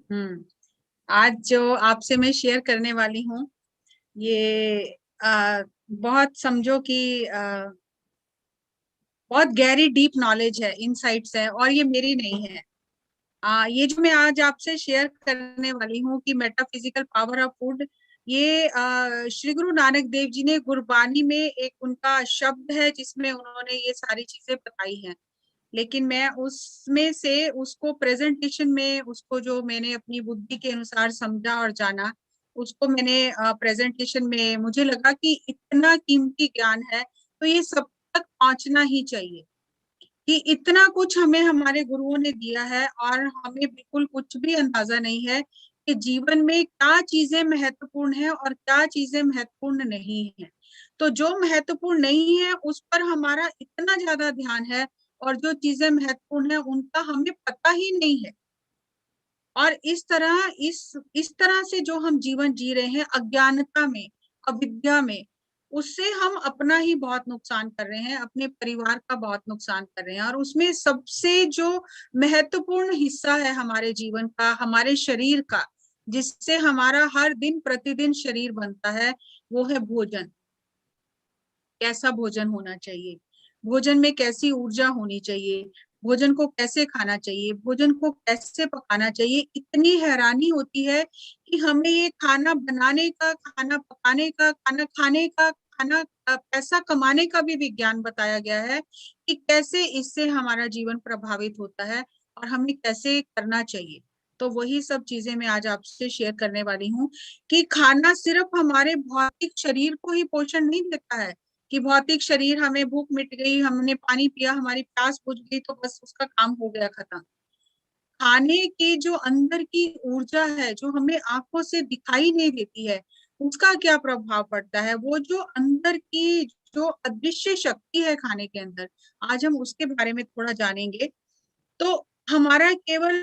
हम्म। आज जो आपसे मैं शेयर करने वाली हूँ ये बहुत समझो कि बहुत गहरी डीप नॉलेज है, इनसाइट्स है, और ये मेरी नहीं है। ये जो मैं आज आपसे शेयर करने वाली हूँ कि मेटाफिजिकल पावर ऑफ फूड, ये श्री गुरु नानक देव जी ने गुरबानी में एक उनका शब्द है जिसमें उन्होंने ये सारी चीजें बताई हैं। लेकिन मैं उसमें से उसको प्रेजेंटेशन में, उसको जो मैंने अपनी बुद्धि के अनुसार समझा और जाना, उसको मैंने प्रेजेंटेशन में मुझे लगा कि इतना कीमती ज्ञान है तो ये सब तक पहुंचना ही चाहिए। कि इतना कुछ हमें हमारे गुरुओं ने दिया है और हमें बिल्कुल कुछ भी अंदाजा नहीं है कि जीवन में क्या चीजें महत्वपूर्ण है और क्या चीजें महत्वपूर्ण नहीं है। तो जो महत्वपूर्ण नहीं है उस पर हमारा इतना ज्यादा ध्यान है, और जो चीजें महत्वपूर्ण है उनका हमें पता ही नहीं है। और इस तरह से जो हम जीवन जी रहे हैं अज्ञानता में, अविद्या में, उससे हम अपना ही बहुत नुकसान कर रहे हैं, अपने परिवार का बहुत नुकसान कर रहे हैं। और उसमें सबसे जो महत्वपूर्ण हिस्सा है हमारे जीवन का, हमारे शरीर का, जिससे हमारा हर दिन प्रतिदिन शरीर बनता है, वो है भोजन। कैसा भोजन होना चाहिए, भोजन में कैसी ऊर्जा होनी चाहिए, भोजन को कैसे खाना चाहिए, भोजन को कैसे पकाना चाहिए। इतनी हैरानी होती है कि हमें ये खाना बनाने का, खाना पकाने का, खाना खाने का, खाना पैसा कमाने का भी विज्ञान बताया गया है कि कैसे इससे हमारा जीवन प्रभावित होता है और हमें कैसे करना चाहिए। तो वही सब चीजें मैं आज आपसे शेयर करने वाली हूँ कि खाना सिर्फ हमारे भौतिक शरीर को ही पोषण नहीं देता है कि भौतिक शरीर, हमें भूख मिट गई, हमने पानी पिया, हमारी प्यास बुझ गई तो बस उसका काम हो गया, खत्म। खाने की जो अंदर की ऊर्जा है, जो हमें आंखों से दिखाई नहीं देती है, उसका क्या प्रभाव पड़ता है, वो जो अंदर की जो अदृश्य शक्ति है खाने के अंदर, आज हम उसके बारे में थोड़ा जानेंगे। तो हमारा केवल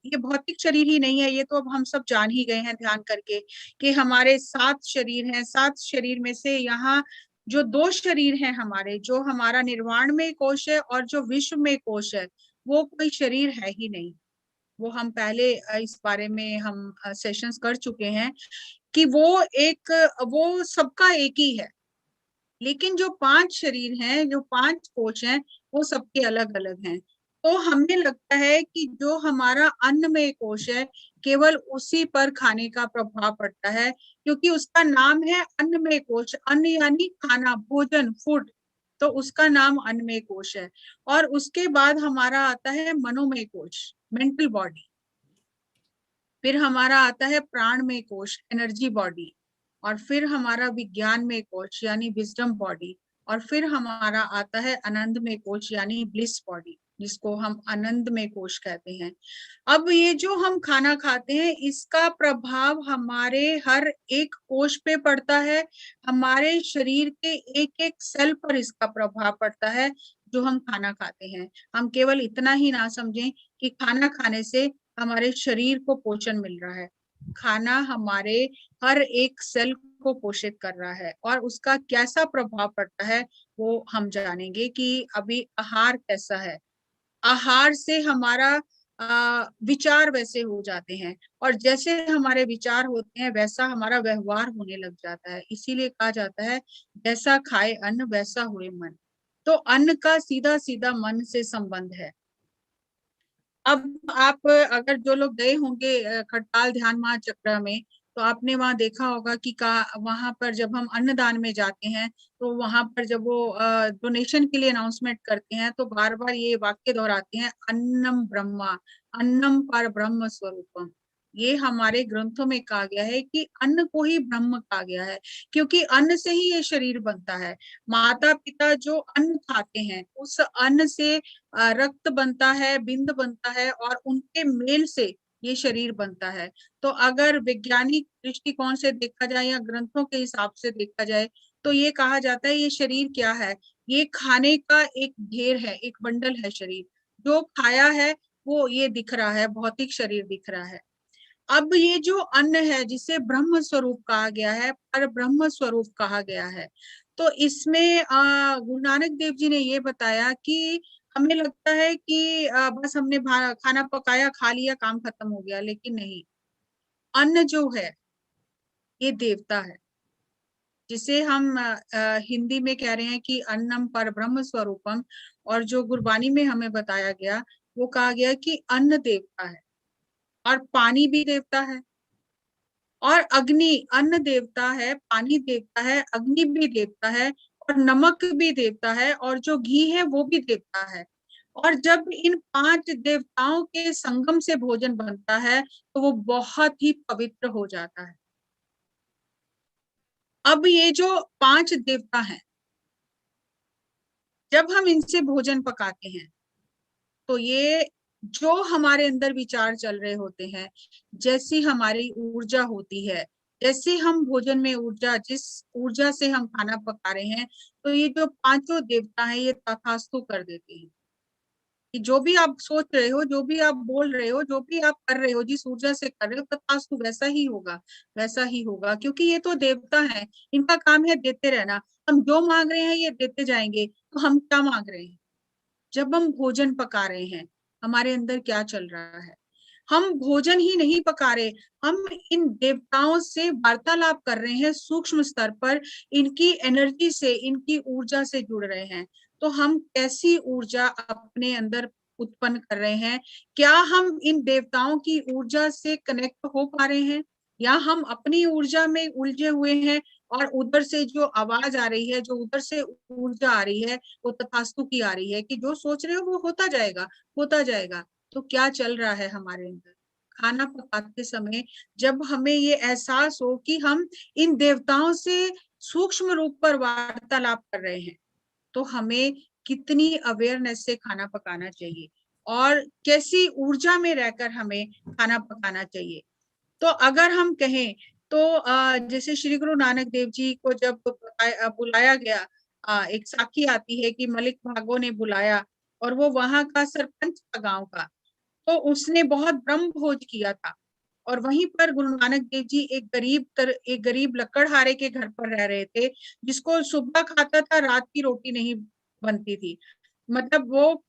ये भौतिक शरीर ही नहीं है, ये तो अब हम सब जान ही गए हैं ध्यान करके कि हमारे 7 शरीर हैं। 7 शरीर में से यहाँ जो 2 शरीर हैं हमारे, जो हमारा निर्वाण में कोश है और जो विश्व में कोश है, वो कोई शरीर है ही नहीं। वो हम पहले इस बारे में हम सेशंस कर चुके हैं कि वो सबका एक ही है। लेकिन जो 5 शरीर हैं, जो 5 कोश हैं, वो सबके अलग अलग हैं। तो हमें लगता है कि जो हमारा अन्नमय कोश है, केवल उसी पर खाने का प्रभाव पड़ता है, क्योंकि उसका नाम है अन्नमय कोश। अन्न यानी खाना, भोजन, फूड, तो उसका नाम अन्नमय कोश है। और उसके बाद हमारा आता है मनोमय कोश, मेंटल बॉडी। फिर हमारा आता है प्राणमय कोश, एनर्जी बॉडी। और फिर हमारा विज्ञान में कोश यानी विजडम बॉडी। और फिर हमारा आता है आनंद में कोश यानी ब्लिस बॉडी, जिसको हम आनंद में कोश कहते हैं। अब ये जो हम खाना खाते हैं, इसका प्रभाव हमारे हर एक कोश पे पड़ता है, हमारे शरीर के एक एक सेल पर इसका प्रभाव पड़ता है जो हम खाना खाते हैं। हम केवल इतना ही ना समझें कि खाना खाने से हमारे शरीर को पोषण मिल रहा है। खाना हमारे हर एक सेल को पोषित कर रहा है, और उसका कैसा प्रभाव पड़ता है वो हम जानेंगे कि अभी आहार कैसा है। आहार से हमारा विचार वैसे हो जाते हैं, और जैसे हमारे विचार होते हैं वैसा हमारा व्यवहार होने लग जाता है। इसीलिए कहा जाता है जैसा खाए अन्न वैसा हुए मन। तो अन्न का सीधा सीधा मन से संबंध है। अब आप अगर जो लोग गए होंगे खड़ताल ध्यान महाचक्र में, तो आपने वहां देखा होगा कि का वहां पर जब हम अन्नदान में जाते हैं, तो वहां पर जब वो डोनेशन के लिए अनाउंसमेंट करते हैं तो बार बार ये वाक्य दोहराते हैं, अन्नम ब्रह्मा, अन्नम पर ब्रह्म स्वरूपम। ये हमारे ग्रंथों में कहा गया है कि अन्न को ही ब्रह्म कहा गया है, क्योंकि अन्न से ही ये शरीर बनता है। माता पिता जो अन्न खाते हैं, उस अन्न से रक्त बनता है, बिंद बनता है, और उनके मेल से ये शरीर बनता है। तो अगर वैज्ञानिक दृष्टिकोण से देखा जाए या ग्रंथों के हिसाब से देखा जाए, तो ये कहा जाता है ये शरीर क्या है, ये खाने का एक ढेर है, एक बंडल है शरीर। जो खाया है वो ये दिख रहा है, भौतिक शरीर दिख रहा है। अब ये जो अन्न है जिसे ब्रह्म स्वरूप कहा गया है, पर ब्रह्म स्वरूप कहा गया है, तो इसमें गुरु नानक देव जी ने ये बताया कि हमें लगता है कि बस हमने खाना पकाया, खा लिया, काम खत्म हो गया, लेकिन नहीं। अन्न जो है ये देवता है, जिसे हम हिंदी में कह रहे हैं कि अन्नम पर ब्रह्म स्वरूपम, और जो गुरबानी में हमें बताया गया वो कहा गया कि अन्न देवता है, और पानी भी देवता है, और अग्नि, अन्न देवता है, पानी देवता है, अग्नि भी देवता है, और नमक भी देवता है, और जो घी है वो भी देवता है। और जब इन 5 देवताओं के संगम से भोजन बनता है तो वो बहुत ही पवित्र हो जाता है। अब ये जो 5 देवता हैं, जब हम इनसे भोजन पकाते हैं तो ये जो हमारे अंदर विचार चल रहे होते हैं, जैसी हमारी ऊर्जा होती है, जैसे हम भोजन में ऊर्जा, जिस ऊर्जा से हम खाना पका रहे हैं, तो ये जो 5 देवता हैं ये तथास्तु कर देते हैं कि जो भी आप सोच रहे हो, जो भी आप बोल रहे हो, जो भी आप कर रहे हो, जिस ऊर्जा से कर रहे हो, तथास्तु वैसा ही होगा, वैसा ही होगा। क्योंकि ये तो देवता हैं, इनका काम है देते रहना। हम जो मांग रहे हैं ये देते जाएंगे, तो हम क्या मांग रहे हैं? जब हम भोजन पका रहे हैं, हमारे अंदर क्या चल रहा है? हम भोजन ही नहीं पका रहे, हम इन देवताओं से वार्तालाप कर रहे हैं सूक्ष्म स्तर पर, इनकी एनर्जी से, इनकी ऊर्जा से जुड़ रहे हैं। तो हम कैसी ऊर्जा अपने अंदर उत्पन्न कर रहे हैं? क्या हम इन देवताओं की ऊर्जा से कनेक्ट हो पा रहे हैं, या हम अपनी ऊर्जा में उलझे हुए हैं, और उधर से जो आवाज आ रही है, जो उधर से ऊर्जा आ रही है, वो तथास्तु की आ रही है कि जो सोच रहे हो वो होता जाएगा, होता जाएगा। तो क्या चल रहा है हमारे अंदर? खाना पकाते समय जब हमें ये एहसास हो कि हम इन देवताओं से सूक्ष्म रूप पर वार्तालाप कर रहे हैं, तो हमें कितनी अवेयरनेस से खाना पकाना चाहिए, और कैसी ऊर्जा में रहकर हमें खाना पकाना चाहिए। तो अगर हम कहें तो जैसे श्री गुरु नानक देव जी को जब बुलाया गया, एक साखी आती है कि मलिक भागो ने बुलाया, और वो वहां का सरपंच था गांव का, तो उसने बहुत ब्रह्म भोज किया था। और वहीं पर गुरु नानक देव जी एक गरीब लकड़हारे के घर पर रह रहे थे, जिसको सुबह खाता था, रात की रोटी नहीं बनती थी। मतलब वो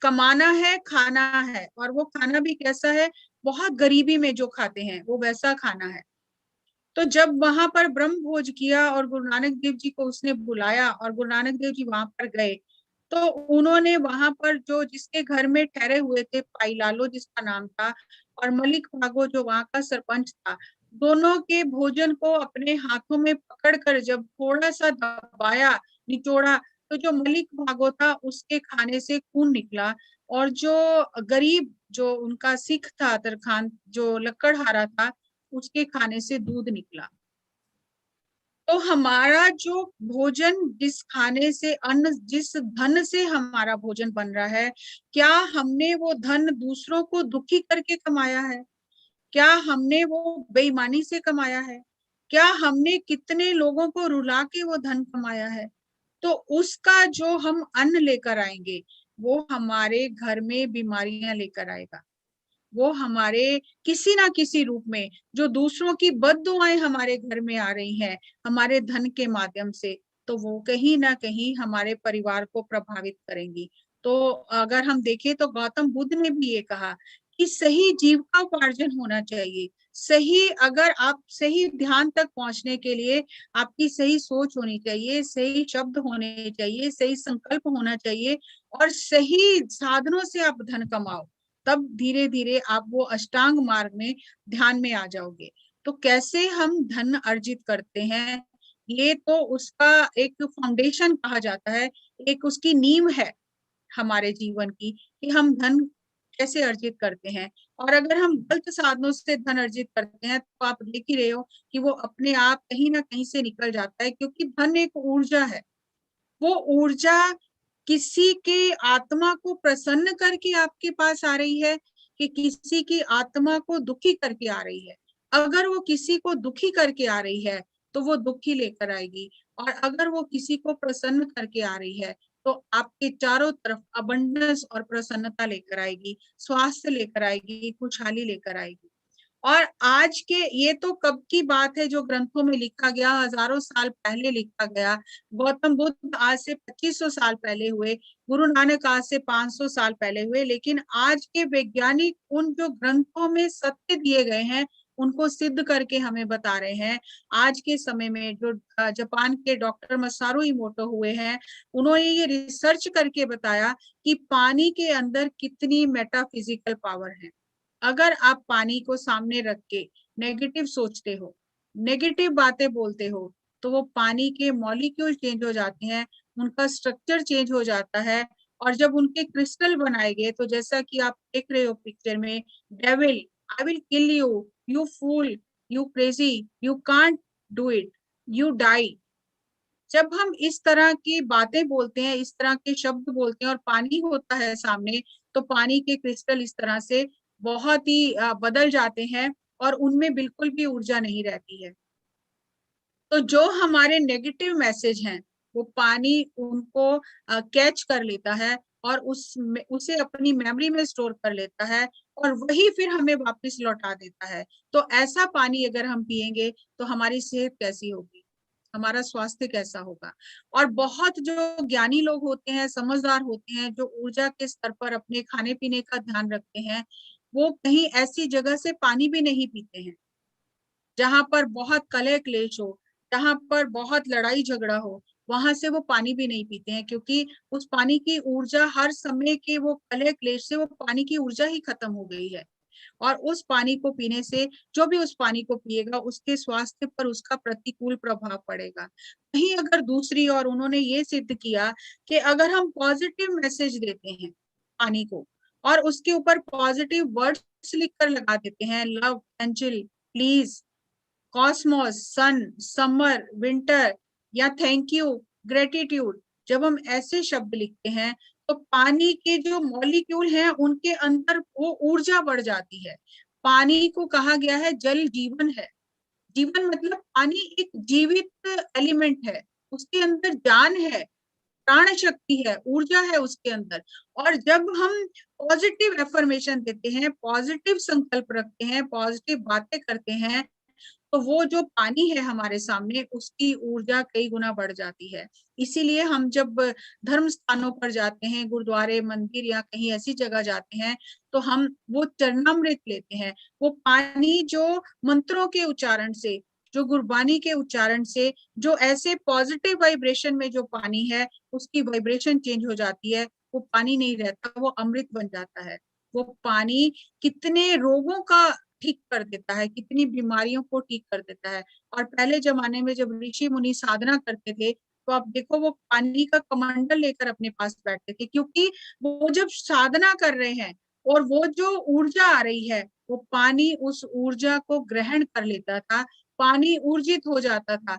कमाना है, खाना है, और वो खाना भी कैसा है? बहुत गरीबी में जो खाते हैं वो वैसा खाना है। तो जब वहां पर ब्रह्म भोज किया और गुरु नानक देव जी को उसने बुलाया, और गुरु नानक देव जी वहां पर गए, तो उन्होंने वहां पर जो जिसके घर में ठहरे हुए थे, पाई लालो जिसका नाम था, और मलिक भागो जो वहां का सरपंच था, दोनों के भोजन को अपने हाथों में पकड़कर जब थोड़ा सा दबाया, निचोड़ा, तो जो मलिक भागो था उसके खाने से खून निकला, और जो गरीब, जो उनका सिख था तरखान, जो लकड़हारा था, उसके खाने से दूध निकला। तो हमारा जो भोजन, जिस खाने से, अन्न, जिस धन से हमारा भोजन बन रहा है, क्या हमने वो धन दूसरों को दुखी करके कमाया है? क्या हमने वो बेईमानी से कमाया है? क्या हमने कितने लोगों को रुला के वो धन कमाया है? तो उसका जो हम अन्न लेकर आएंगे, वो हमारे घर में बीमारियां लेकर आएगा। वो हमारे किसी ना किसी रूप में, जो दूसरों की बद्दुआएं हमारे घर में आ रही हैं हमारे धन के माध्यम से, तो वो कहीं ना कहीं हमारे परिवार को प्रभावित करेंगी। तो अगर हम देखें तो गौतम बुद्ध ने भी ये कहा कि सही जीविका उपार्जन होना चाहिए। सही, अगर आप सही ध्यान तक पहुंचने के लिए आपकी सही सोच होनी चाहिए, सही शब्द होने चाहिए, सही संकल्प होना चाहिए, और सही साधनों से आप धन कमाओ, तब धीरे धीरे आप वो अष्टांग मार्ग में ध्यान में आ जाओगे। तो कैसे हम धन अर्जित करते हैं, ये तो उसका एक फाउंडेशन कहा जाता है, एक उसकी नींव है हमारे जीवन की, कि हम धन कैसे अर्जित करते हैं। और अगर हम गलत साधनों से धन अर्जित करते हैं तो आप देख ही रहे हो कि वो अपने आप कहीं ना कहीं से निकल जाता है, क्योंकि धन एक ऊर्जा है। वो ऊर्जा किसी के आत्मा को प्रसन्न करके आपके पास आ रही है, कि किसी की आत्मा को दुखी करके आ रही है? अगर वो किसी को दुखी करके आ रही है तो वो दुखी लेकर आएगी, और अगर वो किसी को प्रसन्न करके आ रही है तो आपके चारों तरफ अबंडेंस और प्रसन्नता लेकर आएगी, स्वास्थ्य लेकर आएगी, खुशहाली लेकर आएगी। और आज के, ये तो कब की बात है जो ग्रंथों में लिखा गया, हजारों साल पहले लिखा गया। गौतम बुद्ध आज से 2500 साल पहले हुए, गुरु नानक आज से 500 साल पहले हुए, लेकिन आज के वैज्ञानिक उन जो ग्रंथों में सत्य दिए गए हैं उनको सिद्ध करके हमें बता रहे हैं। आज के समय में जो जापान के डॉक्टर मसारू इमोटो हुए हैं, उन्होंने ये रिसर्च करके बताया कि पानी के अंदर कितनी मेटाफिजिकल पावर है। अगर आप पानी को सामने रख के नेगेटिव सोचते हो, नेगेटिव बातें बोलते हो, तो वो पानी के मॉलिक्यूल चेंज हो जाते हैं, उनका स्ट्रक्चर चेंज हो जाता है। और जब उनके क्रिस्टल बनाए गए, तो जैसा कि आप देख रहे हो पिक्चर में, devil, I will kill you, you fool, you crazy, you can't do it, you die. जब हम इस तरह की बातें बोलते हैं, इस तरह के शब्द बोलते हैं और पानी होता है सामने, तो पानी के क्रिस्टल इस तरह से बहुत ही बदल जाते हैं और उनमें बिल्कुल भी ऊर्जा नहीं रहती है। तो जो हमारे नेगेटिव मैसेज हैं, वो पानी उनको कैच कर लेता है और उसे अपनी मेमोरी में स्टोर कर लेता है और वही फिर हमें वापस लौटा देता है। तो ऐसा पानी अगर हम पिएंगे तो हमारी सेहत कैसी होगी, हमारा स्वास्थ्य कैसा होगा। और बहुत जो ज्ञानी लोग होते हैं, समझदार होते हैं, जो ऊर्जा के स्तर पर अपने खाने पीने का ध्यान रखते हैं, वो कहीं ऐसी जगह से पानी भी नहीं पीते हैं जहां पर बहुत कलह क्लेश हो, जहां पर बहुत लड़ाई झगड़ा हो, वहां से वो पानी भी नहीं पीते हैं, क्योंकि उस पानी की ऊर्जा, हर समय के वो कलह क्लेश से वो पानी की ऊर्जा ही खत्म हो गई है। और उस पानी को पीने से, जो भी उस पानी को पिएगा, उसके स्वास्थ्य पर उसका प्रतिकूल प्रभाव पड़ेगा। वहीं अगर दूसरी ओर उन्होंने ये सिद्ध किया कि अगर हम पॉजिटिव मैसेज देते हैं पानी को और उसके ऊपर पॉजिटिव वर्ड्स लिखकर लगा देते हैं, love, angel, please, cosmos, sun, summer, winter, या थैंक यू, ग्रेटिट्यूड, जब हम ऐसे शब्द लिखते हैं, तो पानी के जो मॉलिक्यूल हैं उनके अंदर वो ऊर्जा बढ़ जाती है। पानी को कहा गया है जल जीवन है। जीवन मतलब पानी एक जीवित एलिमेंट है, उसके अंदर जान है, प्राण शक्ति है, ऊर्जा है उसके अंदर। और जब हम पॉजिटिव एफर्मेशन देते हैं, पॉजिटिव संकल्प रखते हैं, पॉजिटिव बातें करते हैं, तो वो जो पानी है हमारे सामने, उसकी ऊर्जा कई गुना बढ़ जाती है। इसीलिए हम जब धर्म स्थानों पर जाते हैं, गुरुद्वारे, मंदिर या कहीं ऐसी जगह जाते हैं, तो हम वो चरणामृत लेते हैं। वो पानी जो मंत्रों के उच्चारण से, जो गुरबानी के उच्चारण से, जो ऐसे पॉजिटिव वाइब्रेशन में जो पानी है, उसकी वाइब्रेशन चेंज हो जाती है। वो पानी नहीं रहता, वो अमृत बन जाता है। वो पानी कितने रोगों का ठीक कर देता है, कितनी बीमारियों को ठीक कर देता है। और पहले जमाने में जब ऋषि मुनि साधना करते थे, तो आप देखो वो पानी का कमंडल लेकर अपने पास बैठते थे, क्योंकि वो जब साधना कर रहे हैं और वो जो ऊर्जा आ रही है, वो पानी उस ऊर्जा को ग्रहण कर लेता था, पानी ऊर्जित हो जाता था।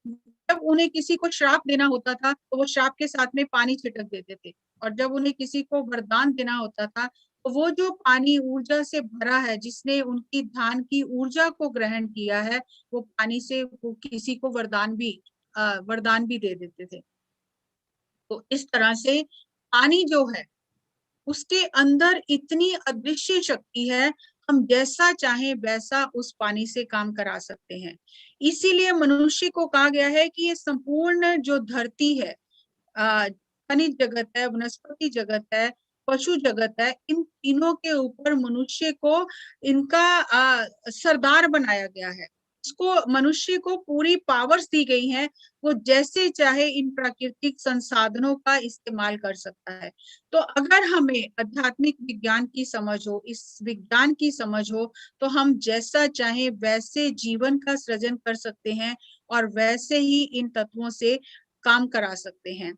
जब उन्हें किसी को श्राप देना होता था, तो वो श्राप के साथ में पानी छिटक देते थे। और जब उन्हें किसी को वरदान देना होता था, तो वो जो पानी ऊर्जा से भरा है, जिसने उनकी ध्यान की ऊर्जा को ग्रहण किया है, वो पानी से वो किसी को वरदान भी दे देते थे। तो इस तरह से पानी जो है, उसके अंदर इतनी अदृश्य शक्ति है, हम जैसा चाहे वैसा उस पानी से काम करा सकते हैं। इसीलिए मनुष्य को कहा गया है कि ये संपूर्ण जो धरती है, खनिज जगत है, वनस्पति जगत है, पशु जगत है, इन तीनों के ऊपर मनुष्य को इनका सरदार बनाया गया है। इसको, मनुष्य को पूरी पावर्स दी गई हैं, वो जैसे चाहे इन प्राकृतिक संसाधनों का इस्तेमाल कर सकता है। तो अगर हमें आध्यात्मिक विज्ञान की समझ हो, इस विज्ञान की समझ हो, तो हम जैसा चाहे वैसे जीवन का सृजन कर सकते हैं और वैसे ही इन तत्वों से काम करा सकते हैं।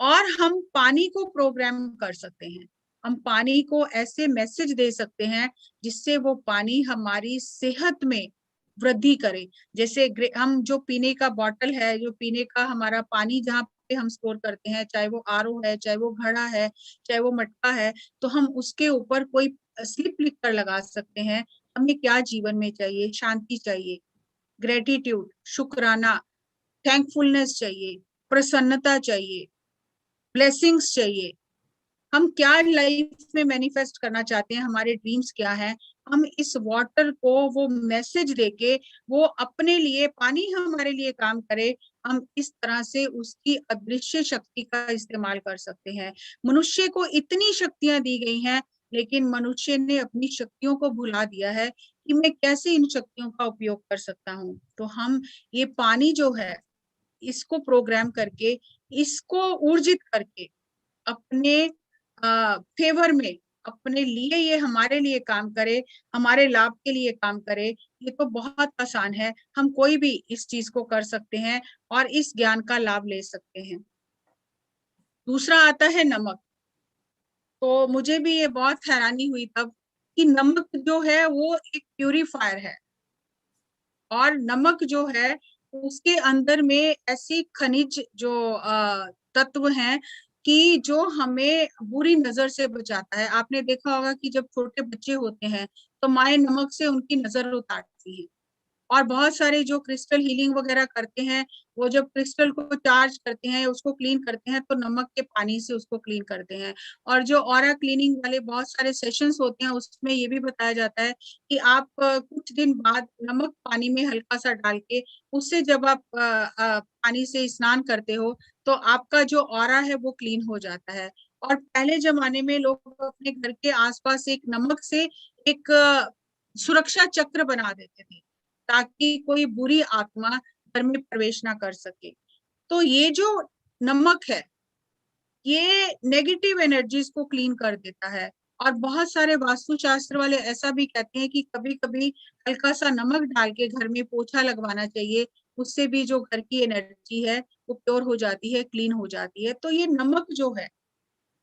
और हम पानी को प्रोग्राम कर सकते हैं, हम पानी को ऐसे मैसेज दे सकते हैं जिससे वो पानी हमारी सेहत में वृद्धि करे। जैसे हम जो पीने का बॉटल है, जो पीने का हमारा पानी जहाँ पे हम स्टोर करते हैं, चाहे वो आरओ है, चाहे वो घड़ा है, चाहे वो मटका है, तो हम उसके ऊपर कोई स्लिप लिख कर लगा सकते हैं, हमें क्या जीवन में चाहिए। शांति चाहिए, ग्रेटिट्यूड, शुक्राना, थैंकफुलनेस चाहिए, प्रसन्नता चाहिए, ब्लेसिंग्स चाहिए। हम क्या लाइफ में मैनिफेस्ट करना चाहते हैं, हमारे ड्रीम्स क्या हैं, हम इस वाटर को वो मैसेज देके वो अपने लिए, पानी हमारे लिए काम करे, हम इस तरह से उसकी अदृश्य शक्ति का इस्तेमाल कर सकते हैं। मनुष्य को इतनी शक्तियां दी गई हैं, लेकिन मनुष्य ने अपनी शक्तियों को भुला दिया है कि मैं कैसे इन शक्तियों का उपयोग कर सकता हूँ। तो हम ये पानी जो है इसको प्रोग्राम करके, इसको ऊर्जित करके अपने फेवर में, अपने लिए ये हमारे लिए काम करे, हमारे लाभ के लिए काम करे, ये तो बहुत आसान है। हम कोई भी इस चीज को कर सकते हैं और इस ज्ञान का लाभ ले सकते हैं। दूसरा आता है नमक। तो मुझे भी ये बहुत हैरानी हुई तब कि नमक जो है वो एक प्यूरीफायर है, और नमक जो है उसके अंदर में ऐसी खनिज जो तत्व हैं कि जो हमें बुरी नजर से बचाता है। आपने देखा होगा कि जब छोटे बच्चे होते हैं तो माएं नमक से उनकी नजर उतारती है, और बहुत सारे जो क्रिस्टल हीलिंग वगैरह करते हैं, वो जब क्रिस्टल को चार्ज करते हैं, उसको क्लीन करते हैं, तो नमक के पानी से उसको क्लीन करते हैं। और जो ऑरा क्लीनिंग वाले बहुत सारे सेशंस होते हैं, उसमें ये भी बताया जाता है कि आप कुछ दिन बाद नमक पानी में हल्का सा डाल के उससे जब आप पानी से स्नान करते हो तो आपका जो ऑरा है वो क्लीन हो जाता है। और पहले जमाने में लोग अपने घर के आसपास एक नमक से एक सुरक्षा चक्र बना देते थे, ताकि कोई बुरी आत्मा घर में प्रवेश ना कर सके। तो ये जो नमक है ये नेगेटिव एनर्जीज को क्लीन कर देता है। और बहुत सारे वास्तुशास्त्र वाले ऐसा भी कहते हैं कि कभी कभी हल्का सा नमक डाल के घर में पोछा लगवाना चाहिए, उससे भी जो घर की एनर्जी है वो प्योर हो जाती है, क्लीन हो जाती है। तो ये नमक जो है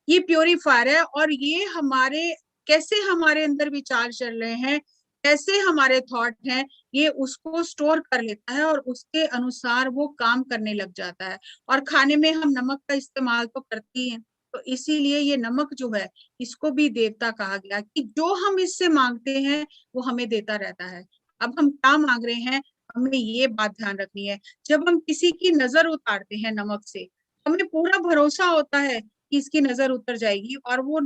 ये प्योरीफायर है, और ये हमारे कैसे हमारे अंदर विचार चल रहे हैं, कैसे हमारे थॉट हैं, ये उसको स्टोर कर लेता है और उसके अनुसार वो काम करने लग जाता है। और खाने में हम नमक का इस्तेमाल तो करते ही हैं, तो इसीलिए ये नमक जो है इसको भी देवता कहा गया कि जो हम इससे मांगते हैं वो हमें देता रहता है। अब हम क्या मांग रहे हैं, हमें ये बात ध्यान रखनी है। जब हम किसी की नजर उतारते हैं नमक से, हमें पूरा भरोसा होता है कि इसकी नजर उतर जाएगी, और वो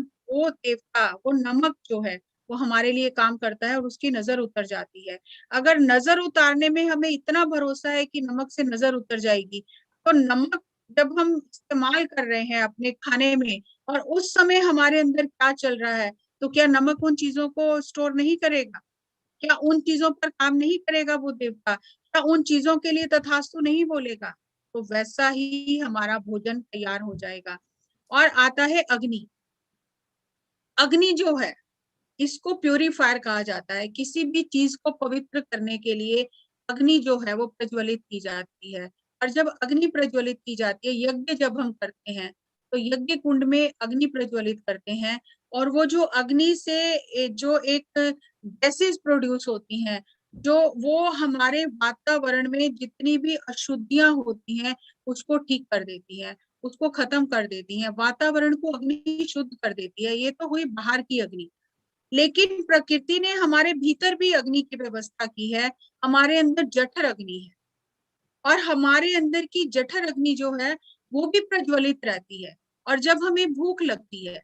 देवता, वो नमक जो है वो हमारे लिए काम करता है और उसकी नजर उतर जाती है। अगर नजर उतारने में हमें इतना भरोसा है कि नमक से नजर उतर जाएगी, तो नमक जब हम इस्तेमाल कर रहे हैं अपने खाने में और उस समय हमारे अंदर क्या चल रहा है, तो क्या नमक उन चीजों को स्टोर नहीं करेगा? क्या उन चीजों पर काम नहीं करेगा वो देवता? क्या उन चीजों के लिए तथास्तु नहीं बोलेगा? तो वैसा ही हमारा भोजन तैयार हो जाएगा। और आता है अग्नि। अग्नि जो है इसको प्यूरीफायर कहा जाता है। किसी भी चीज को पवित्र करने के लिए अग्नि जो है वो प्रज्वलित की जाती है। और जब अग्नि प्रज्वलित की जाती है, यज्ञ जब हम करते हैं तो यज्ञ कुंड में अग्नि प्रज्वलित करते हैं, और वो जो अग्नि से जो एक गैसेस प्रोड्यूस होती हैं, जो वो हमारे वातावरण में जितनी भी अशुद्धियां होती हैं उसको ठीक कर देती है, उसको खत्म कर देती है, वातावरण को अग्नि शुद्ध कर देती है। ये तो हुई बाहर की अग्नि। लेकिन प्रकृति ने हमारे भीतर भी अग्नि की व्यवस्था की है। हमारे अंदर जठर अग्नि है, और हमारे अंदर की जठर अग्नि जो है वो भी प्रज्वलित रहती है। और जब हमें भूख लगती है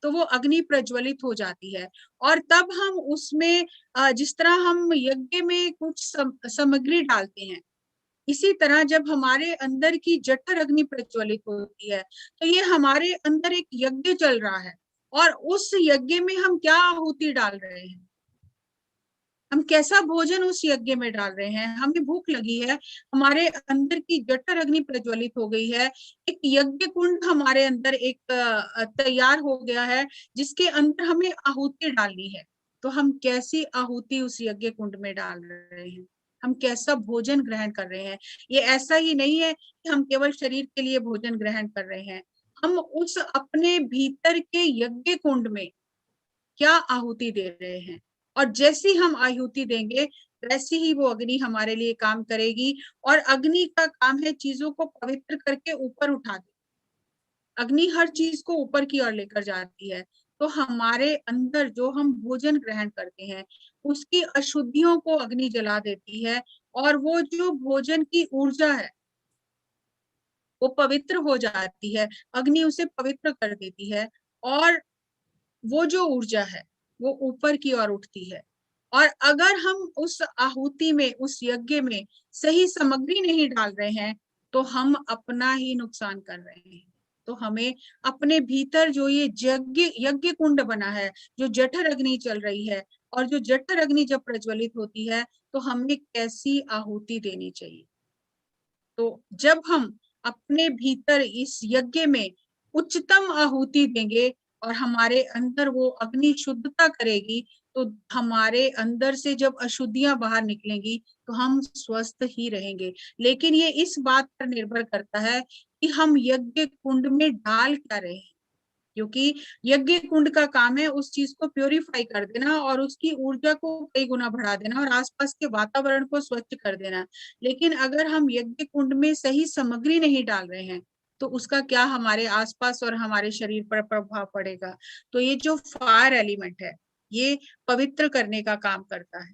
तो वो अग्नि प्रज्वलित हो जाती है, और तब हम उसमें जिस तरह हम यज्ञ में कुछ सामग्री डालते हैं, इसी तरह जब हमारे अंदर की जठर अग्नि प्रज्वलित होती है तो ये हमारे अंदर एक यज्ञ चल रहा है। और उस यज्ञ में हम क्या आहुति डाल रहे हैं, हम कैसा भोजन उस यज्ञ में डाल रहे हैं। हमें भूख लगी है, हमारे अंदर की जठर अग्नि प्रज्वलित हो गई है, एक यज्ञ कुंड हमारे अंदर एक तैयार हो गया है जिसके अंदर हमें आहुति डालनी है। तो हम कैसी आहुति उस यज्ञ कुंड में डाल रहे हैं, हम कैसा भोजन ग्रहण कर रहे हैं। ये ऐसा ही नहीं है कि हम केवल शरीर के लिए भोजन ग्रहण कर रहे हैं, हम उस अपने भीतर के यज्ञ कुंड में क्या आहुति दे रहे हैं। और जैसी हम आहुति देंगे वैसी ही वो अग्नि हमारे लिए काम करेगी। और अग्नि का काम है चीजों को पवित्र करके ऊपर उठा दे। अग्नि हर चीज को ऊपर की ओर लेकर जाती है। तो हमारे अंदर जो हम भोजन ग्रहण करते हैं उसकी अशुद्धियों को अग्नि जला देती है, और वो जो भोजन की ऊर्जा है वो पवित्र हो जाती है, अग्नि उसे पवित्र कर देती है। और वो जो ऊर्जा है वो ऊपर की ओर उठती है। और अगर हम उस आहुति में, उस यज्ञ में सही सामग्री नहीं डाल रहे हैं तो हम अपना ही नुकसान कर रहे हैं। तो हमें अपने भीतर जो ये यज्ञ यज्ञ कुंड बना है, जो जठर अग्नि चल रही है, और जो जठर अग्नि जब प्रज्वलित होती है तो हमें कैसी आहुति देनी चाहिए। तो जब हम अपने भीतर इस यज्ञ में उच्चतम आहुति देंगे और हमारे अंदर वो अग्नि शुद्धता करेगी, तो हमारे अंदर से जब अशुद्धियां बाहर निकलेंगी तो हम स्वस्थ ही रहेंगे। लेकिन ये इस बात पर निर्भर करता है कि हम यज्ञ कुंड में डाल क्या रहे हैं, क्योंकि यज्ञ कुंड का काम है उस चीज को प्योरीफाई कर देना और उसकी ऊर्जा को कई गुना बढ़ा देना और आसपास के वातावरण को स्वच्छ कर देना। लेकिन अगर हम यज्ञ कुंड में सही सामग्री नहीं डाल रहे हैं तो उसका क्या हमारे आसपास और हमारे शरीर पर प्रभाव पड़ेगा। तो ये जो फायर एलिमेंट है ये पवित्र करने का काम करता है।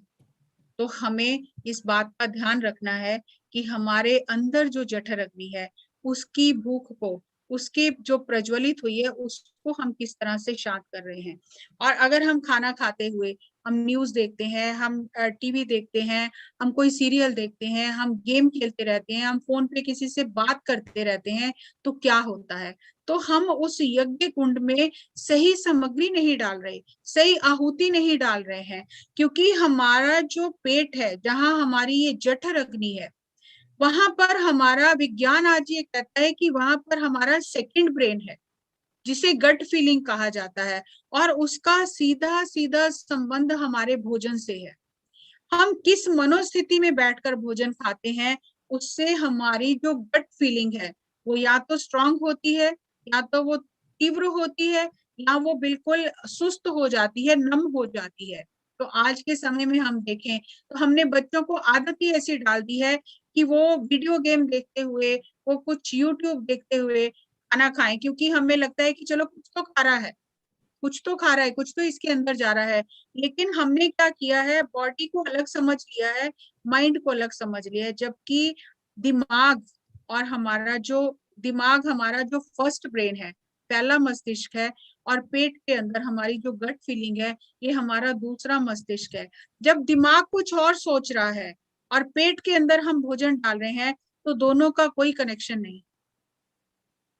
तो हमें इस बात का ध्यान रखना है कि हमारे अंदर जो जठर अग्नि है उसकी भूख को, उसके जो प्रज्वलित हुई है उसको हम किस तरह से शांत कर रहे हैं। और अगर हम खाना खाते हुए हम न्यूज देखते हैं, हम टीवी देखते हैं, हम कोई सीरियल देखते हैं, हम गेम खेलते रहते हैं, हम फोन पे किसी से बात करते रहते हैं, तो क्या होता है, तो हम उस यज्ञ कुंड में सही सामग्री नहीं डाल रहे, सही आहुति नहीं डाल रहे हैं। क्योंकि हमारा जो पेट है, जहां हमारी ये जठर अग्नि है, वहां पर हमारा विज्ञान आज ये कहता है कि वहां पर हमारा सेकंड ब्रेन है, जिसे गट फीलिंग कहा जाता है, और उसका सीधा सीधा संबंध हमारे भोजन से है। हम किस मनोस्थिति में बैठकर भोजन खाते हैं उससे हमारी जो गट फीलिंग है वो या तो स्ट्रांग होती है, या तो वो तीव्र होती है, या वो बिल्कुल सुस्त हो जाती है, नम हो जाती है। तो आज के समय में हम देखें तो हमने बच्चों को आदत ही ऐसी डाल दी है कि वो वीडियो गेम देखते हुए, वो कुछ यूट्यूब देखते हुए खाना खाएं, क्योंकि हमें लगता है कि चलो कुछ तो खा रहा है, कुछ तो खा रहा है, कुछ तो इसके अंदर जा रहा है। लेकिन हमने क्या किया है, बॉडी को अलग समझ लिया है, माइंड को अलग समझ लिया है, जबकि दिमाग और हमारा जो फर्स्ट ब्रेन है, पहला मस्तिष्क है, और पेट के अंदर हमारी जो गट फीलिंग है ये हमारा दूसरा मस्तिष्क है। जब दिमाग कुछ और सोच रहा है और पेट के अंदर हम भोजन डाल रहे हैं तो दोनों का कोई कनेक्शन नहीं,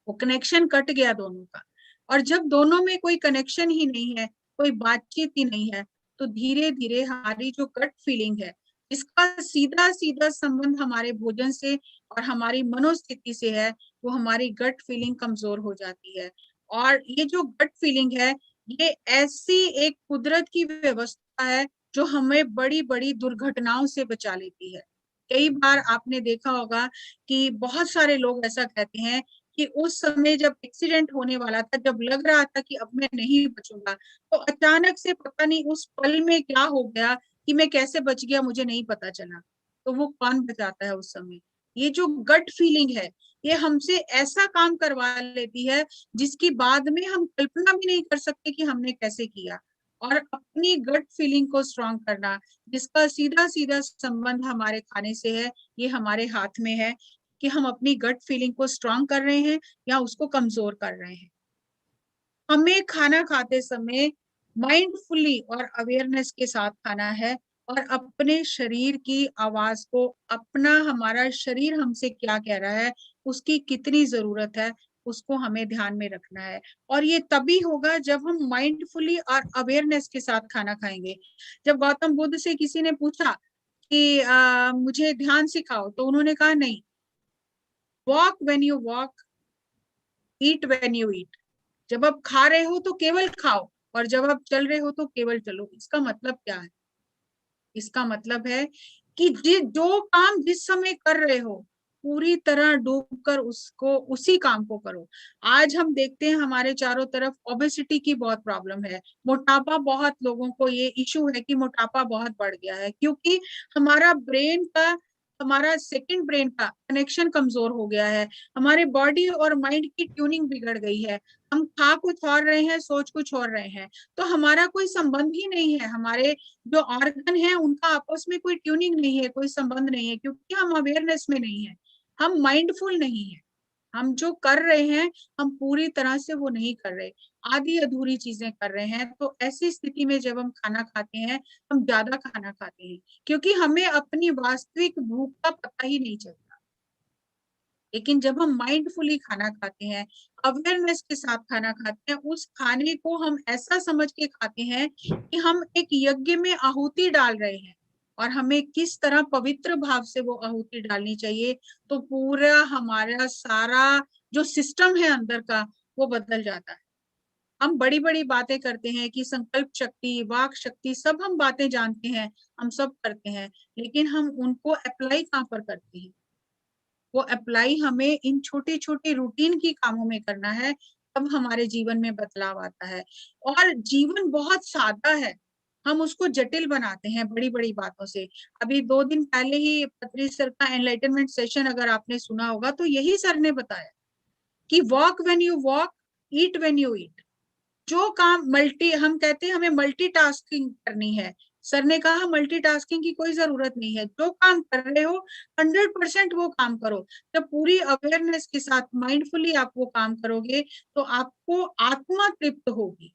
वो कनेक्शन कट गया दोनों का। और जब दोनों में कोई कनेक्शन ही नहीं है, कोई बातचीत ही नहीं है, तो धीरे धीरे हमारी जो गट फीलिंग है, इसका सीधा सीधा संबंध हमारे भोजन से और हमारी मनोस्थिति से है, वो हमारी गट फीलिंग कमजोर हो जाती है। और ये जो गट फीलिंग है ये ऐसी एक कुदरत की व्यवस्था है जो हमें बड़ी बड़ी दुर्घटनाओं से बचा लेती है। कई बार आपने देखा होगा कि बहुत सारे लोग ऐसा कहते हैं कि उस समय जब एक्सीडेंट होने वाला था, जब लग रहा था कि अब मैं नहीं बचूंगा, तो अचानक से पता नहीं उस पल में क्या हो गया कि मैं कैसे बच गया मुझे नहीं पता चला। तो वो कौन बचाता है उस समय? ये जो गट फीलिंग है ये हमसे ऐसा काम करवा लेती है जिसकी बाद में हम कल्पना भी नहीं कर सकते कि हमने कैसे किया। और अपनी गट फीलिंग को स्ट्रांग करना, जिसका सीधा सीधा संबंध हमारे खाने से है, ये हमारे हाथ में है कि हम अपनी गट फीलिंग को स्ट्रांग कर रहे हैं या उसको कमजोर कर रहे हैं। हमें खाना खाते समय माइंडफुली और अवेयरनेस के साथ खाना है, और अपने शरीर की आवाज को, अपना हमारा शरीर हमसे क्या कह रहा है, उसकी कितनी जरूरत है, उसको हमें ध्यान में रखना है। और ये तभी होगा जब हम माइंडफुली और अवेयरनेस के साथ खाना खाएंगे। जब गौतम बुद्ध से किसी ने पूछा कि मुझे ध्यान सिखाओ, तो उन्होंने कहा नहीं, walk when you walk, eat when you eat. जब आप खा रहे हो तो केवल खाओ, और जब आप चल रहे हो तो केवल चलो। इसका मतलब क्या है? इसका मतलब है कि जो काम जिस समय कर रहे हो पूरी तरह डूबकर उसको, उसी काम को करो। आज हम देखते हैं हमारे चारों तरफ ओबेसिटी की बहुत प्रॉब्लम है, मोटापा, बहुत लोगों को ये इशू है कि मोटापा बहुत बढ़ गया है, क्योंकि हमारा ब्रेन का, हमारा सेकंड ब्रेन का कनेक्शन कमजोर हो गया है, हमारे बॉडी और माइंड की ट्यूनिंग बिगड़ गई है। हम खा कुछ और रहे हैं, सोच कुछ और रहे हैं, तो हमारा कोई संबंध ही नहीं है, हमारे जो ऑर्गन है उनका आपस में कोई ट्यूनिंग नहीं है, कोई संबंध नहीं है, क्योंकि हम अवेयरनेस में नहीं है, हम माइंडफुल नहीं है। हम जो कर रहे हैं हम पूरी तरह से वो नहीं कर रहे, आधी अधूरी चीजें कर रहे हैं। तो ऐसी स्थिति में जब हम खाना खाते हैं, हम ज्यादा खाना खाते हैं, क्योंकि हमें अपनी वास्तविक भूख का पता ही नहीं चलता। लेकिन जब हम माइंडफुली खाना खाते हैं, अवेयरनेस के साथ खाना खाते हैं, उस खाने को हम ऐसा समझ के खाते हैं कि हम एक यज्ञ में आहुति डाल रहे हैं और हमें किस तरह पवित्र भाव से वो आहुति डालनी चाहिए, तो पूरा हमारा सारा जो सिस्टम है अंदर का वो बदल जाता है। हम बड़ी बड़ी बातें करते हैं कि संकल्प शक्ति, वाक शक्ति, सब हम बातें जानते हैं, हम सब करते हैं, लेकिन हम उनको अप्लाई कहाँ पर करते हैं? वो अप्लाई हमें इन छोटे छोटे रूटीन की कामों में करना है, तब हमारे जीवन में बदलाव आता है। और जीवन बहुत सादा है, हम उसको जटिल बनाते हैं बड़ी बड़ी बातों से। अभी 2 दिन पहले ही पत्री सर का एनलाइटनमेंट सेशन अगर आपने सुना होगा, तो यही सर ने बताया कि walk when you walk, eat when you eat. जो काम मल्टी, हम कहते हैं हमें मल्टीटास्किंग करनी है, सर ने कहा मल्टीटास्किंग की कोई जरूरत नहीं है, जो काम कर रहे हो 100% वो काम करो। जब पूरी अवेयरनेस के साथ माइंडफुली आप वो काम करोगे, तो आपको आत्मा तृप्त होगी,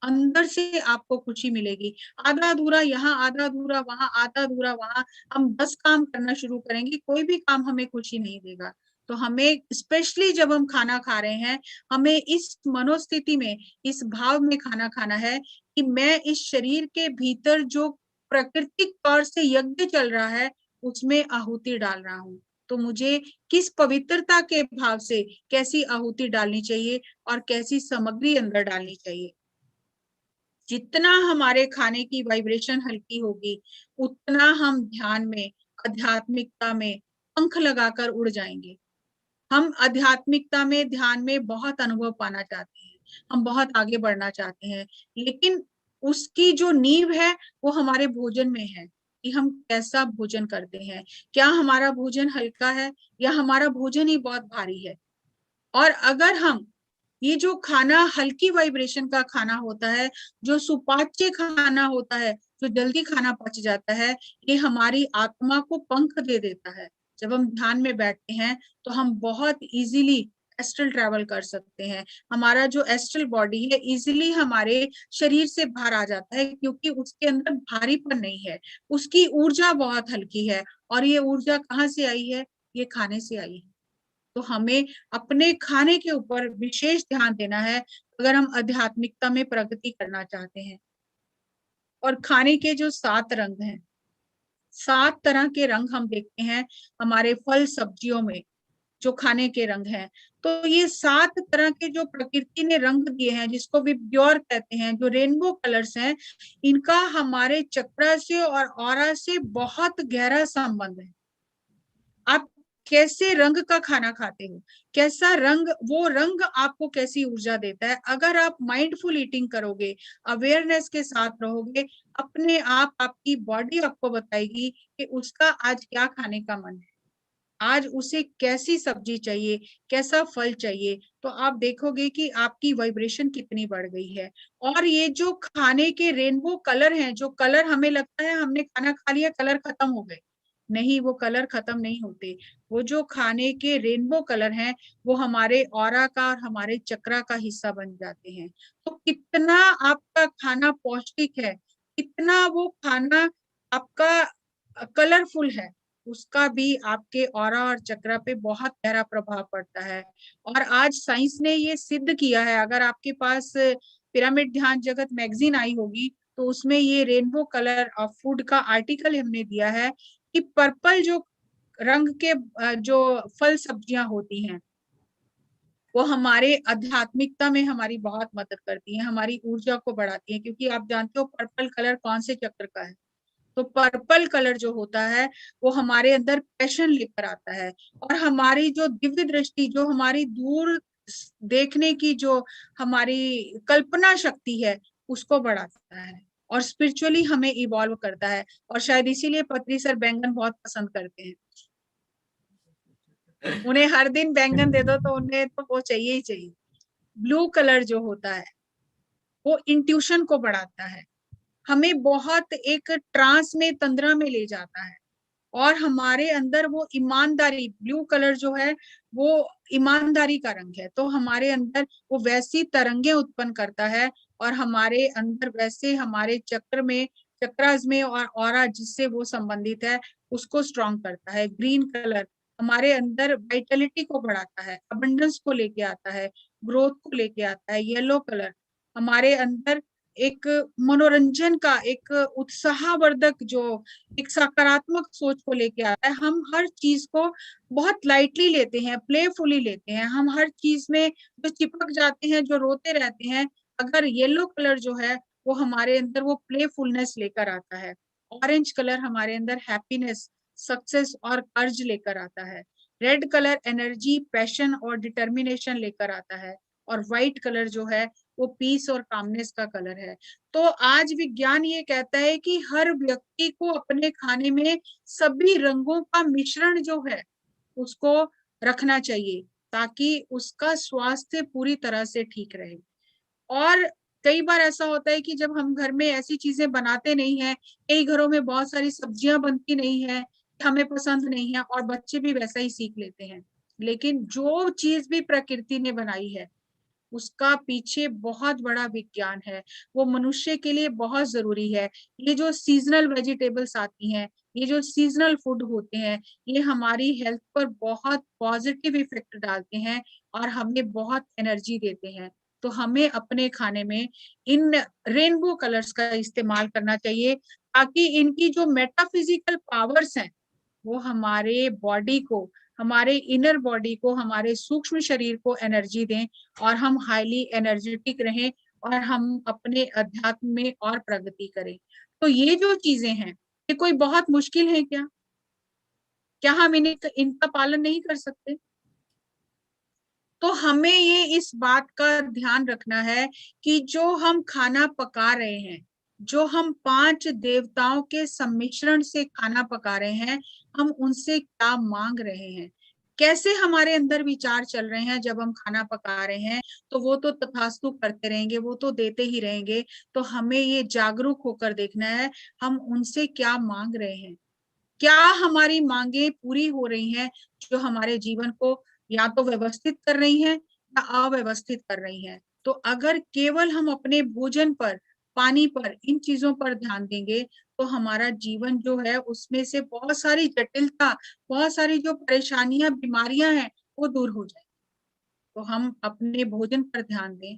अंदर से आपको खुशी मिलेगी। आधा अधूरा यहाँ, आधा अधूरा वहां, आधा अधूरा वहां, हम 10 काम करना शुरू करेंगे, कोई भी काम हमें खुशी नहीं देगा। तो हमें स्पेशली जब हम खाना खा रहे हैं, हमें इस मनोस्थिति में, इस भाव में खाना खाना है कि मैं इस शरीर के भीतर जो प्राकृतिक तौर से यज्ञ चल रहा है उसमें आहुति डाल रहा हूँ। तो मुझे किस पवित्रता के भाव से कैसी आहुति डालनी चाहिए और कैसी सामग्री अंदर डालनी चाहिए। जितना हमारे खाने की वाइब्रेशन हल्की होगी, उतना हम ध्यान में, आध्यात्मिकता में पंख लगाकर उड़ जाएंगे। हम आध्यात्मिकता में, ध्यान में बहुत अनुभव पाना चाहते हैं, हम बहुत आगे बढ़ना चाहते हैं, लेकिन उसकी जो नींव है वो हमारे भोजन में है कि हम कैसा भोजन करते हैं। क्या हमारा भोजन हल्का है या हमारा भोजन ही बहुत भारी है? और अगर हम ये जो खाना हल्की वाइब्रेशन का खाना होता है, जो सुपाच्य खाना होता है, जो जल्दी खाना पच जाता है, ये हमारी आत्मा को पंख दे देता है। जब हम ध्यान में बैठते हैं तो हम बहुत इजीली एस्ट्रल ट्रैवल कर सकते हैं। हमारा जो एस्ट्रल बॉडी है इजीली हमारे शरीर से बाहर आ जाता है, क्योंकि उसके अंदर भारीपन नहीं है, उसकी ऊर्जा बहुत हल्की है। और ये ऊर्जा कहाँ से आई है? ये खाने से आई है। तो हमें अपने खाने के ऊपर विशेष ध्यान देना है अगर हम आध्यात्मिकता में प्रगति करना चाहते हैं। और खाने के जो 7 रंग हैं, 7 तरह के रंग हम देखते हैं हमारे फल सब्जियों में, जो खाने के रंग हैं। तो ये 7 तरह के जो प्रकृति ने रंग दिए हैं, जिसको भी प्योर कहते हैं, जो रेनबो कलर्स हैं, इनका हमारे चक्र से और ऑरा से बहुत गहरा संबंध है। आप कैसे रंग का खाना खाते हो, कैसा रंग, वो रंग आपको कैसी ऊर्जा देता है। अगर आप माइंडफुल ईटिंग करोगे, अवेयरनेस के साथ रहोगे, अपने आप आपकी बॉडी आपको बताएगी कि उसका आज क्या खाने का मन है, आज उसे कैसी सब्जी चाहिए, कैसा फल चाहिए। तो आप देखोगे कि आपकी वाइब्रेशन कितनी बढ़ गई है। और ये जो खाने के रेनबो कलर हैं, जो कलर हमें लगता है हमने खाना खा लिया कलर खत्म हो गए, नहीं, वो कलर खत्म नहीं होते। वो जो खाने के रेनबो कलर हैं, वो हमारे ऑरा का और हमारे चक्रा का हिस्सा बन जाते हैं। तो कितना आपका खाना पौष्टिक है, कितना वो खाना आपका कलरफुल है, उसका भी आपके ऑरा और चक्रा पे बहुत गहरा प्रभाव पड़ता है। और आज साइंस ने ये सिद्ध किया है, अगर आपके पास पिरामिड ध्यान जगत मैगजीन आई होगी, तो उसमें ये रेनबो कलर ऑफ फूड का आर्टिकल हमने दिया है कि पर्पल जो रंग के जो फल सब्जियां होती हैं, वो हमारे आध्यात्मिकता में हमारी बहुत मदद करती हैं, हमारी ऊर्जा को बढ़ाती हैं। क्योंकि आप जानते हो पर्पल कलर कौन से चक्र का है? तो पर्पल कलर जो होता है वो हमारे अंदर पैशन लेकर आता है, और हमारी जो दिव्य दृष्टि, जो हमारी दूर देखने की जो हमारी कल्पना शक्ति है, उसको बढ़ाता है और स्पिरिचुअली हमें इवॉल्व करता है। और शायद इसीलिए पत्री सर बैंगन बहुत पसंद करते हैं। उन्हें हर दिन बैंगन दे दो तो उन्हें तो वो चाहिए ही चाहिए। ब्लू कलर जो होता है वो इंट्यूशन को बढ़ाता है, हमें बहुत एक ट्रांस में, तंद्रा में ले जाता है। और हमारे अंदर वो ईमानदारी, ब्लू कलर जो है वो ईमानदारी का रंग है, तो हमारे अंदर वो वैसी तरंगे उत्पन्न करता है और हमारे अंदर वैसे हमारे चक्र में, चक्रास में और ऑरा जिससे वो संबंधित है उसको स्ट्रॉन्ग करता है। ग्रीन कलर हमारे अंदर वाइटलिटी को बढ़ाता है, अबंडेंस को लेके आता है, ग्रोथ को लेके आता है। येलो कलर हमारे अंदर एक मनोरंजन का, एक उत्साहवर्धक, जो एक सकारात्मक सोच को लेके आता है। हम हर चीज को बहुत लाइटली लेते हैं, प्लेफुली लेते हैं। हम हर चीज में जो चिपक जाते हैं, जो रोते रहते हैं, अगर येलो कलर जो है वो हमारे अंदर वो प्लेफुलनेस लेकर आता है। ऑरेंज कलर हमारे अंदर हैप्पीनेस, सक्सेस और कर्ज लेकर आता है। रेड कलर एनर्जी, पैशन और डिटर्मिनेशन लेकर आता है। और व्हाइट कलर जो है वो पीस और कामनेस का कलर है। तो आज विज्ञान ये कहता है कि हर व्यक्ति को अपने खाने में सभी रंगों का मिश्रण जो है उसको रखना चाहिए, ताकि उसका स्वास्थ्य पूरी तरह से ठीक रहे। और कई बार ऐसा होता है कि जब हम घर में ऐसी चीजें बनाते नहीं है, कई घरों में बहुत सारी सब्जियां बनती नहीं है, हमें पसंद नहीं है, और बच्चे भी वैसा ही सीख लेते हैं। लेकिन जो चीज भी प्रकृति ने बनाई है उसका पीछे बहुत बड़ा विज्ञान है, वो मनुष्य के लिए बहुत जरूरी है। ये जो सीजनल वेजिटेबल्स आती हैं, ये जो सीजनल फूड होते हैं, ये हमारी हेल्थ पर बहुत पॉजिटिव इफेक्ट डालते हैं और हमें बहुत एनर्जी देते हैं। तो हमें अपने खाने में इन रेनबो कलर्स का इस्तेमाल करना चाहिए, ताकि इनकी जो मेटाफिजिकल पावर्स हैं वो हमारे बॉडी को, हमारे इनर बॉडी को, हमारे सूक्ष्म शरीर को एनर्जी दें, और हम हाईली एनर्जेटिक रहें, और हम अपने अध्यात्म में और प्रगति करें। तो ये जो चीजें हैं, ये कोई बहुत मुश्किल है क्या? क्या हम इन्हें, इनका पालन नहीं कर सकते? तो हमें ये इस बात का ध्यान रखना है कि जो हम खाना पका रहे हैं, जो हम 5 देवताओं के सम्मिश्रण से खाना पका रहे हैं, हम उनसे क्या मांग रहे हैं, कैसे हमारे अंदर विचार चल रहे हैं जब हम खाना पका रहे हैं। तो वो तो तथास्तु करते रहेंगे, वो तो देते ही रहेंगे। तो हमें ये जागरूक होकर देखना है, हम उनसे क्या मांग रहे हैं, क्या हमारी मांगे पूरी हो रही हैं, जो हमारे जीवन को या तो व्यवस्थित कर रही हैं या अव्यवस्थित कर रही हैं। तो अगर केवल हम अपने भोजन पर, पानी पर, इन चीजों पर ध्यान देंगे, तो हमारा जीवन जो है उसमें से बहुत सारी जटिलता, बहुत सारी जो परेशानियां, बीमारियां हैं, वो दूर हो जाए। तो हम अपने भोजन पर ध्यान दें,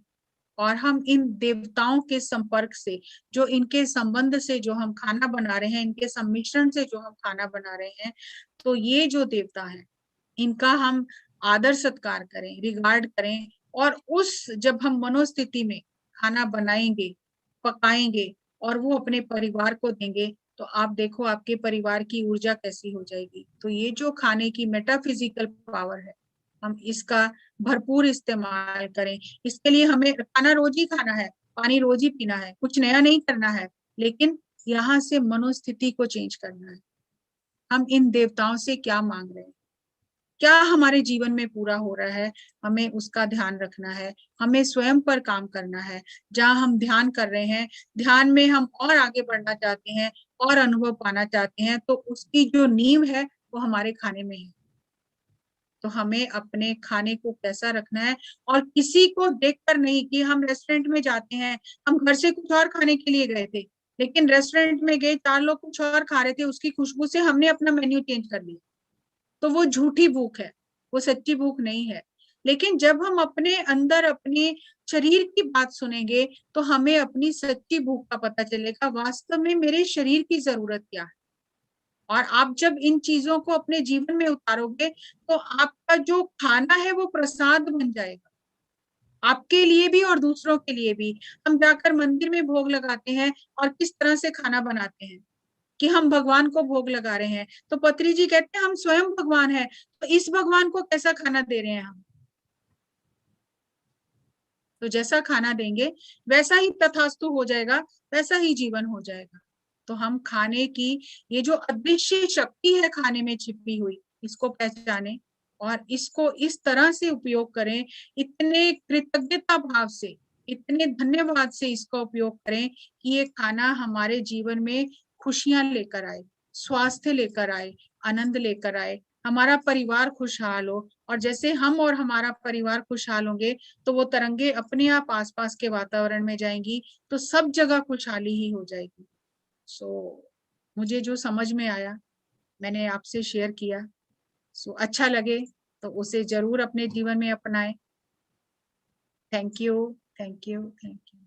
और हम इन देवताओं के संपर्क से, जो इनके संबंध से जो हम खाना बना रहे हैं, इनके सम्मिश्रण से जो हम खाना बना रहे हैं, तो ये जो देवता है इनका हम आदर सत्कार करें, रिगार्ड करें। और उस जब हम मनोस्थिति में खाना बनाएंगे, पकाएंगे, और वो अपने परिवार को देंगे, तो आप देखो आपके परिवार की ऊर्जा कैसी हो जाएगी। तो ये जो खाने की मेटाफिजिकल पावर है, हम इसका भरपूर इस्तेमाल करें। इसके लिए हमें खाना रोज ही खाना है, पानी रोज ही पीना है, कुछ नया नहीं करना है, लेकिन यहाँ से मनोस्थिति को चेंज करना है। हम इन देवताओं से क्या मांग रहे हैं, क्या हमारे जीवन में पूरा हो रहा है, हमें उसका ध्यान रखना है। हमें स्वयं पर काम करना है। जहाँ हम ध्यान कर रहे हैं, ध्यान में हम और आगे बढ़ना चाहते हैं, और अनुभव पाना चाहते हैं, तो उसकी जो नींव है वो हमारे खाने में है। तो हमें अपने खाने को कैसा रखना है, और किसी को देखकर नहीं, कि हम रेस्टोरेंट में जाते हैं, हम घर से कुछ और खाने के लिए गए थे, लेकिन रेस्टोरेंट में गए, 4 लोग कुछ और खा रहे थे, उसकी खुशबू से हमने अपना मेन्यू चेंज कर लिया। तो वो झूठी भूख है, वो सच्ची भूख नहीं है। लेकिन जब हम अपने अंदर अपने शरीर की बात सुनेंगे, तो हमें अपनी सच्ची भूख का पता चलेगा, वास्तव में मेरे शरीर की जरूरत क्या है। और आप जब इन चीजों को अपने जीवन में उतारोगे, तो आपका जो खाना है वो प्रसाद बन जाएगा, आपके लिए भी और दूसरों के लिए भी। हम जाकर मंदिर में भोग लगाते हैं, और किस तरह से खाना बनाते हैं कि हम भगवान को भोग लगा रहे हैं। तो पत्री जी कहते हैं हम स्वयं भगवान है, तो इस भगवान को कैसा खाना दे रहे हैं हम। तो जैसा खाना देंगे वैसा ही तथास्तु हो जाएगा, वैसा ही जीवन हो जाएगा। तो हम खाने की ये जो अदृश्य शक्ति है खाने में छिपी हुई, इसको पहचाने, और इसको इस तरह से उपयोग करें, इतने कृतज्ञता भाव से, इतने धन्यवाद से इसका उपयोग करें, कि ये खाना हमारे जीवन में खुशियां लेकर आए, स्वास्थ्य लेकर आए, आनंद लेकर आए, हमारा परिवार खुशहाल हो। और जैसे हम और हमारा परिवार खुशहाल होंगे, तो वो तरंगे अपने आप आसपास के वातावरण में जाएंगी, तो सब जगह खुशहाली ही हो जाएगी। सो मुझे जो समझ में आया मैंने आपसे शेयर किया। सो अच्छा लगे तो उसे जरूर अपने जीवन में अपनाएं। Thank you, thank you, thank you.